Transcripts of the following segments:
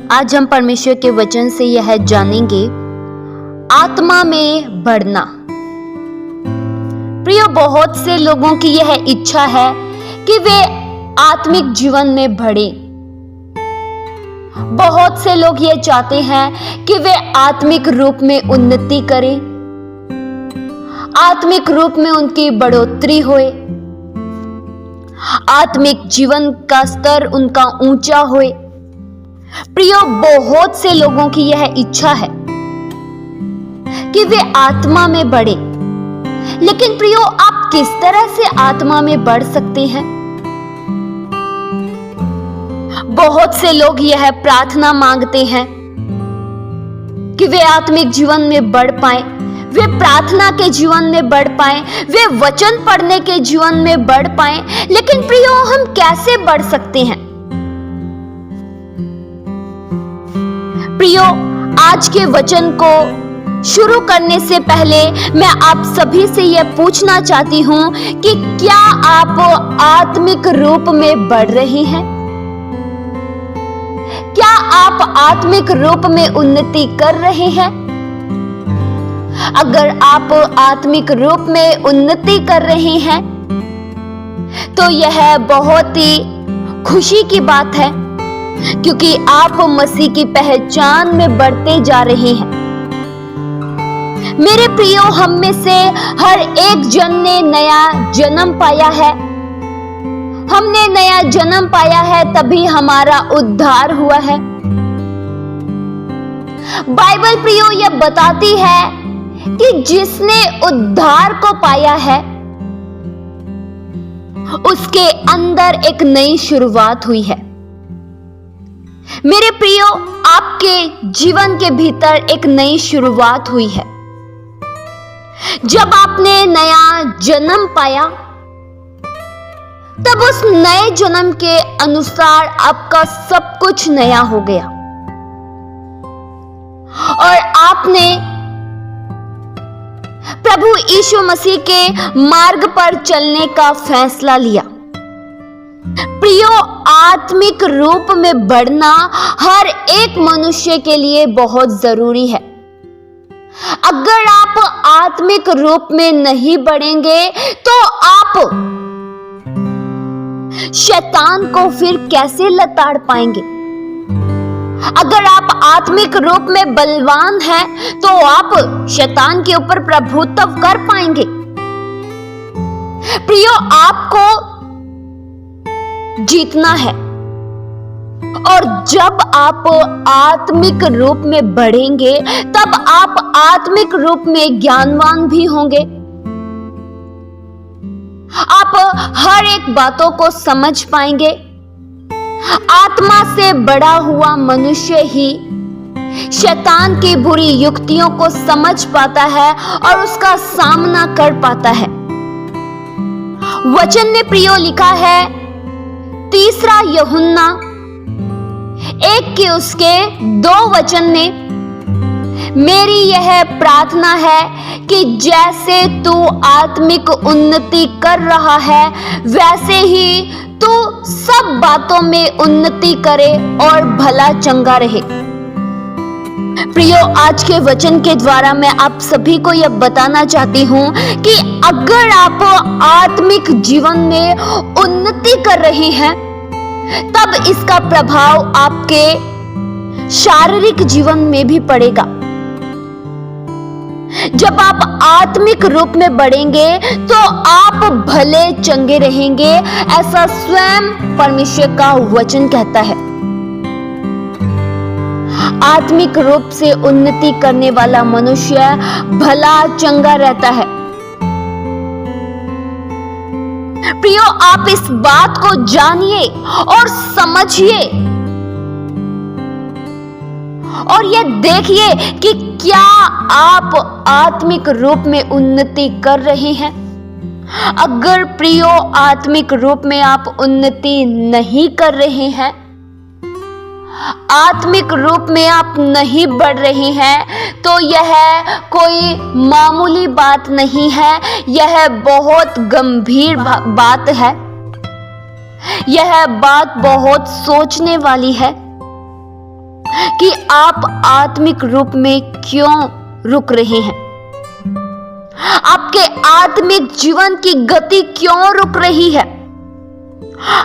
आज हम परमेश्वर के वचन से यह जानेंगे, आत्मा में बढ़ना। प्रियो, बहुत से लोगों की यह इच्छा है कि वे आत्मिक जीवन में बढ़े। बहुत से लोग ये चाहते हैं कि वे आत्मिक रूप में उन्नति करें, आत्मिक रूप में उनकी बढ़ोतरी होए, आत्मिक जीवन का स्तर उनका ऊंचा होए। प्रियो, बहुत से लोगों की यह इच्छा है कि वे आत्मा में बढ़े। लेकिन प्रियो, आप किस तरह से आत्मा में बढ़ सकते हैं? बहुत से लोग यह प्रार्थना मांगते हैं कि वे आत्मिक जीवन में बढ़ पाएं, वे प्रार्थना के जीवन में बढ़ पाएं, वे वचन पढ़ने के जीवन में बढ़ पाएं। लेकिन प्रियो, हम कैसे बढ़ सकते हैं? प्रियो, आज के वचन को शुरू करने से पहले मैं आप सभी से यह पूछना चाहती हूं कि क्या आप आत्मिक रूप में बढ़ रहे हैं? क्या आप आत्मिक रूप में उन्नति कर रहे हैं? अगर आप आत्मिक रूप में उन्नति कर रहे हैं तो यह बहुत ही खुशी की बात है, क्योंकि आप मसीह की पहचान में बढ़ते जा रहे हैं। मेरे प्रियो, हम में से हर एक जन ने नया जन्म पाया है। हमने नया जन्म पाया है, तभी हमारा उद्धार हुआ है। बाइबल प्रियो यह बताती है कि जिसने उद्धार को पाया है उसके अंदर एक नई शुरुआत हुई है। मेरे प्रियो, आपके जीवन के भीतर एक नई शुरुआत हुई है। जब आपने नया जन्म पाया, तब उस नए जन्म के अनुसार आपका सब कुछ नया हो गया और आपने प्रभु यीशु मसीह के मार्ग पर चलने का फैसला लिया। प्रियो, आत्मिक रूप में बढ़ना हर एक मनुष्य के लिए बहुत जरूरी है। अगर आप आत्मिक रूप में नहीं बढ़ेंगे तो आप शैतान को फिर कैसे लताड़ पाएंगे? अगर आप आत्मिक रूप में बलवान हैं तो आप शैतान के ऊपर प्रभुत्व कर पाएंगे। प्रियो, आपको जीतना है और जब आप आत्मिक रूप में बढ़ेंगे तब आप आत्मिक रूप में ज्ञानवान भी होंगे। आप हर एक बातों को समझ पाएंगे। आत्मा से बड़ा हुआ मनुष्य ही शैतान की बुरी युक्तियों को समझ पाता है और उसका सामना कर पाता है। वचन में प्रियो लिखा है, 3 यूहन्ना 1 के उसके 2 वचन में, मेरी यह प्रार्थना है कि जैसे तू आत्मिक उन्नति कर रहा है वैसे ही तू सब बातों में उन्नति करे और भला चंगा रहे। प्रियो, आज के वचन के द्वारा मैं आप सभी को यह बताना चाहती हूं कि अगर आप आत्मिक जीवन में उन्नति कर रहे हैं तब इसका प्रभाव आपके शारीरिक जीवन में भी पड़ेगा। जब आप आत्मिक रूप में बढ़ेंगे तो आप भले चंगे रहेंगे, ऐसा स्वयं परमेश्वर का वचन कहता है। आत्मिक रूप से उन्नति करने वाला मनुष्य भला चंगा रहता है। प्रियो, आप इस बात को जानिए और समझिए और यह देखिए कि क्या आप आत्मिक रूप में उन्नति कर रहे हैं। अगर प्रियो आत्मिक रूप में आप उन्नति नहीं कर रहे हैं, आत्मिक रूप में आप नहीं बढ़ रहे हैं, तो यह कोई मामूली बात नहीं है, यह बहुत गंभीर बात है। यह बात बहुत सोचने वाली है। कि आप आत्मिक रूप में क्यों रुक रहे हैं, आपके आत्मिक जीवन की गति क्यों रुक रही है,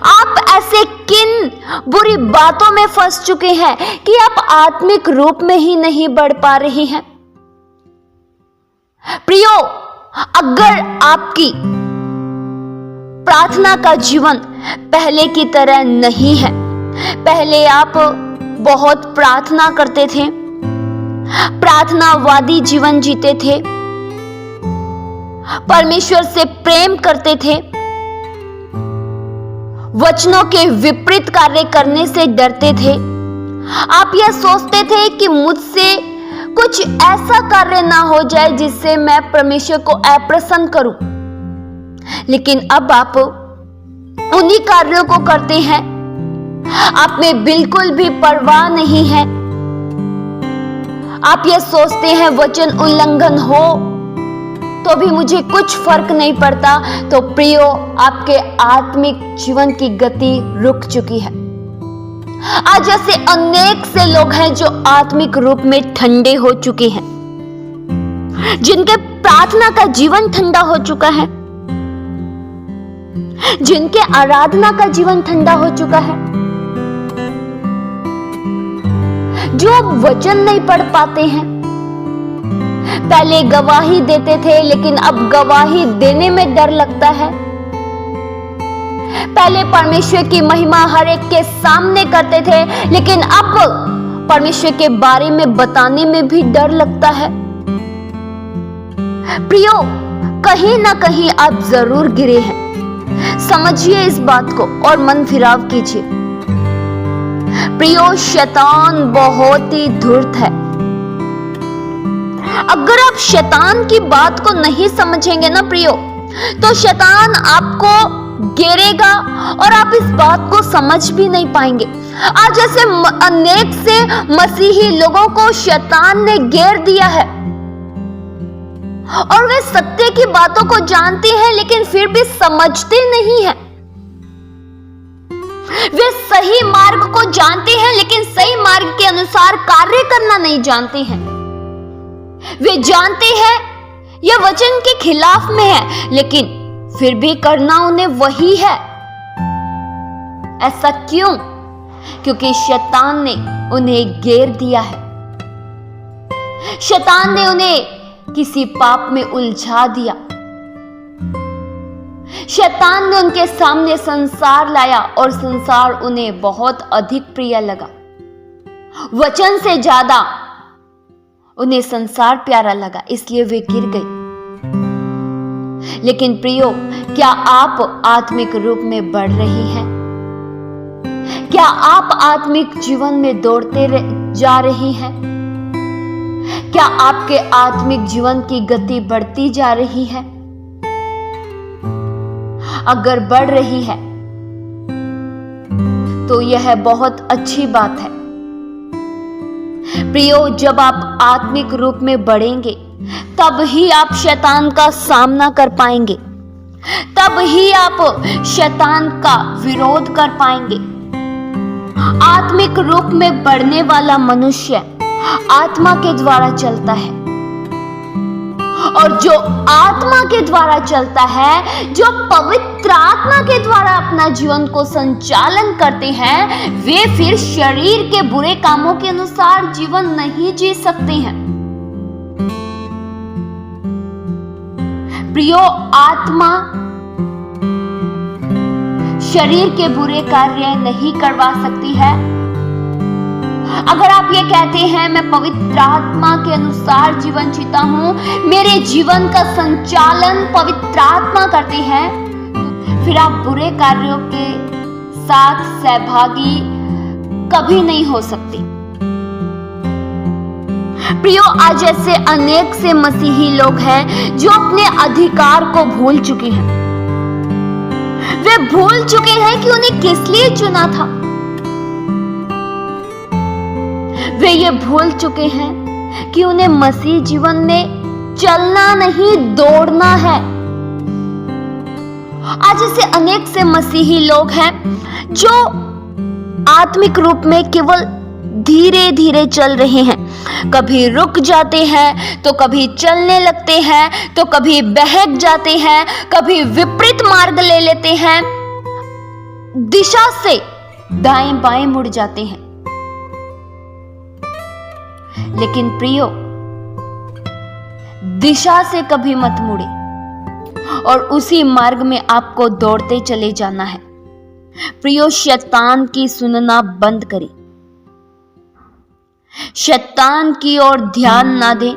आप ऐसे किन बुरी बातों में फंस चुके हैं कि आप आत्मिक रूप में ही नहीं बढ़ पा रहे हैं। प्रियो, अगर आपकी प्रार्थना का जीवन पहले की तरह नहीं है, पहले आप बहुत प्रार्थना करते थे, प्रार्थनावादी जीवन जीते थे, परमेश्वर से प्रेम करते थे, वचनों के विपरीत कार्य करने से डरते थे, आप यह सोचते थे कि मुझसे कुछ ऐसा कार्य ना हो जाए जिससे मैं परमेश्वर को अप्रसन्न करूं, लेकिन अब आप उन्हीं कार्यों को करते हैं, आप में बिल्कुल भी परवाह नहीं है। आप यह सोचते हैं वचन उल्लंघन हो तो भी मुझे कुछ फर्क नहीं पड़ता। तो प्रियो, आपके आत्मिक जीवन की गति रुक चुकी है। आज ऐसे अनेक से लोग हैं जो आत्मिक रूप में ठंडे हो चुके हैं, जिनके प्रार्थना का जीवन ठंडा हो चुका है, जिनके आराधना का जीवन ठंडा हो चुका है, जो वचन नहीं पढ़ पाते हैं। पहले गवाही देते थे लेकिन अब गवाही देने में डर लगता है। पहले परमेश्वर की महिमा हर एक के सामने करते थे लेकिन अब परमेश्वर के बारे में बताने में भी डर लगता है। प्रियो, कहीं ना कहीं आप जरूर गिरे हैं, समझिए इस बात को और मन फिराव कीजिए। प्रियो, शैतान बहुत ही धूर्त है। अगर आप शैतान की बात को नहीं समझेंगे ना प्रियो, तो शैतान आपको घेरेगा और आप इस बात को समझ भी नहीं पाएंगे। आज ऐसे अनेक से मसीही लोगों को शैतान ने घेर दिया है और वे सत्य की बातों को जानते हैं लेकिन फिर भी समझते नहीं हैं। वे सही मार्ग को जानते हैं लेकिन सही मार्ग के अनुसार कार्य करना नहीं जानते हैं। वे जानते हैं यह वचन के खिलाफ में है लेकिन फिर भी करना उन्हें वही है। ऐसा क्यों? क्योंकि शैतान ने उन्हें घेर दिया है। शैतान ने उन्हें किसी पाप में उलझा दिया। शैतान ने उनके सामने संसार लाया और संसार उन्हें बहुत अधिक प्रिय लगा। वचन से ज्यादा उन्हें संसार प्यारा लगा, इसलिए वे गिर गए। लेकिन प्रियो, क्या आप आत्मिक रूप में बढ़ रही हैं? क्या आप आत्मिक जीवन में दौड़ते जा रही हैं? क्या आपके आत्मिक जीवन की गति बढ़ती जा रही है? अगर बढ़ रही है तो यह बहुत अच्छी बात है। प्रियो, जब आप आत्मिक रूप में बढ़ेंगे तब ही आप शैतान का सामना कर पाएंगे, तब ही आप शैतान का विरोध कर पाएंगे। आत्मिक रूप में बढ़ने वाला मनुष्य आत्मा के द्वारा चलता है और जो आत्मा के द्वारा चलता है, जो पवित्र आत्मा के द्वारा अपना जीवन को संचालन करते हैं, वे फिर शरीर के बुरे कामों के अनुसार जीवन नहीं जी सकते हैं। प्रियो, आत्मा शरीर के बुरे कार्य नहीं करवा सकती है। अगर आप ये कहते हैं मैं पवित्र आत्मा के अनुसार जीवन जीता हूं, मेरे जीवन का संचालन पवित्र आत्मा करते हैं, फिर आप बुरे कार्यों के साथ सहभागी कभी नहीं हो सकते। प्रियो, आज ऐसे अनेक से मसीही लोग हैं जो अपने अधिकार को भूल चुके हैं। वे भूल चुके हैं कि उन्हें किस लिए चुना था। वे ये भूल चुके हैं कि उन्हें मसीह जीवन में चलना नहीं, दौड़ना है। आज ऐसे अनेक से मसीही लोग हैं जो आत्मिक रूप में केवल धीरे धीरे चल रहे हैं, कभी रुक जाते हैं तो कभी चलने लगते हैं, तो कभी बहक जाते हैं, कभी विपरीत मार्ग ले लेते हैं, दिशा से दाएं बाएं मुड़ जाते हैं। लेकिन प्रियो, दिशा से कभी मत मुड़े और उसी मार्ग में आपको दौड़ते चले जाना है। प्रियो, शैतान की सुनना बंद करें, शैतान की ओर ध्यान ना दें।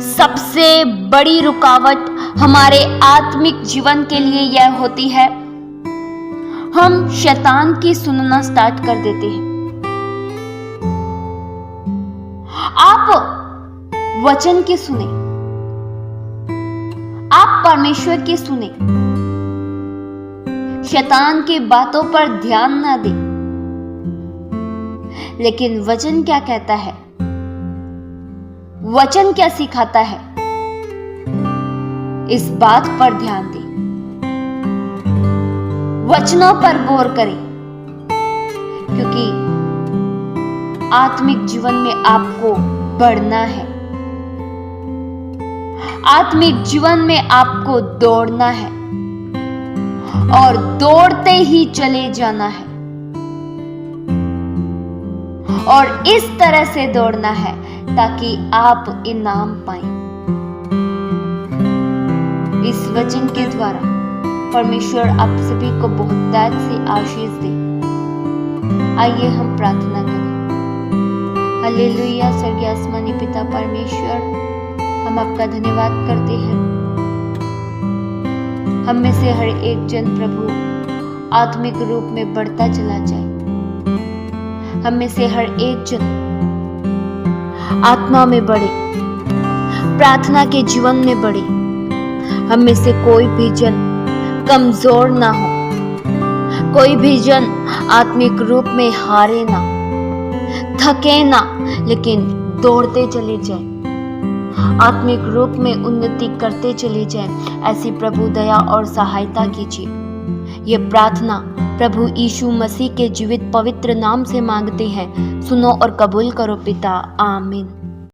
सबसे बड़ी रुकावट हमारे आत्मिक जीवन के लिए यह होती है, हम शैतान की सुनना स्टार्ट कर देते हैं। आप वचन की सुने, आप परमेश्वर की सुने, शैतान की बातों पर ध्यान ना दें। लेकिन वचन क्या कहता है, वचन क्या सिखाता है, इस बात पर ध्यान दें, वचनों पर गौर करें, क्योंकि आत्मिक जीवन में आपको बढ़ना है, आत्मिक जीवन में आपको दौड़ना है और दौड़ते ही चले जाना है, और इस तरह से दौड़ना है ताकि आप इनाम पाएं। इस वचन के द्वारा परमेश्वर आप सभी को बहुतायत से आशीष दे। आइए हम प्रार्थना करें। हालेलुया। स्वर्गीय आसमानी पिता परमेश्वर, हम आपका धन्यवाद करते हैं। हम में से हर एक जन प्रभु आत्मिक रूप में बढ़ता चला जाए। हम में से हर एक जन आत्मा में बढ़े, प्रार्थना के जीवन में बढ़े। हम में से कोई भी जन कमजोर ना हो, कोई भी जन आत्मिक रूप में हारे ना, थके ना, लेकिन दौड़ते चले जाए, आत्मिक रूप में उन्नति करते चले जाएं। ऐसी प्रभु दया और सहायता कीजिए। ये प्रार्थना प्रभु यीशु मसीह के जीवित पवित्र नाम से मांगते हैं। सुनो और कबूल करो पिता। आमीन।